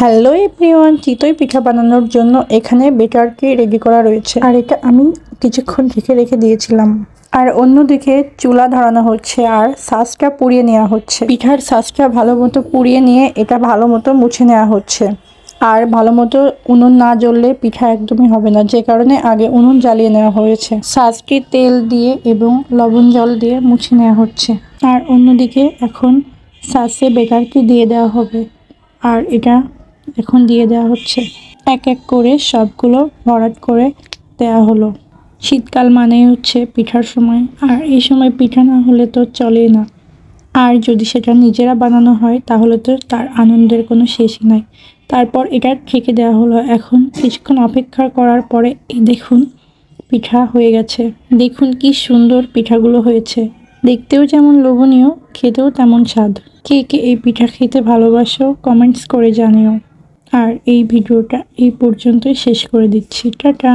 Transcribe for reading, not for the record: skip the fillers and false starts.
Hello everyone, চিতই পিঠা বানানোর জন্য এখানে বেটারকে রেডি করা রয়েছে। আর এটা আমি কিছুক্ষণ রেখে দিয়েছিলাম। আর অন্যদিকে চুলা ধরানো হচ্ছে আর সাজটা পুড়িয়ে নেওয়া হচ্ছে। পিঠার সাজটা ভালো মতো পুড়িয়ে নিয়ে এটা ভালো মতো মুছে নেওয়া হচ্ছে। আর ভালো মতো উনুন না জ্বললে পিঠা একদমই হবে না, যে কারণে আগে উনুন জ্বালিয়ে নেওয়া হয়েছে। সাজটি তেল দিয়ে এবং লবণ জল দিয়ে মুছে নেওয়া হচ্ছে। আর অন্যদিকে এখন সাজে বেটারকে দিয়ে দেওয়া হবে। আর এটা এখন দিয়ে দেওয়া হচ্ছে। এক এক করে সবগুলো ভরাট করে দেওয়া হলো। শীতকাল মানেই হচ্ছে পিঠার সময়, আর এই সময় পিঠা না হলে তো চলেই না। আর যদি সেটা নিজেরা বানানো হয় তাহলে তো তার আনন্দের কোনো শেষই নাই। তারপর এটা ঢেকে দেওয়া হলো। এখন কিছুক্ষণ অপেক্ষা করার পরে এই দেখুন পিঠা হয়ে গেছে। দেখুন কি সুন্দর পিঠাগুলো হয়েছে, দেখতেও যেমন লোভনীয়, খেতেও তেমন স্বাদ। কে কে এই পিঠা খেতে ভালোবাসো কমেন্টস করে জানিও। আর এই ভিডিওটা এই পর্যন্তই শেষ করে দিচ্ছি। টাটা।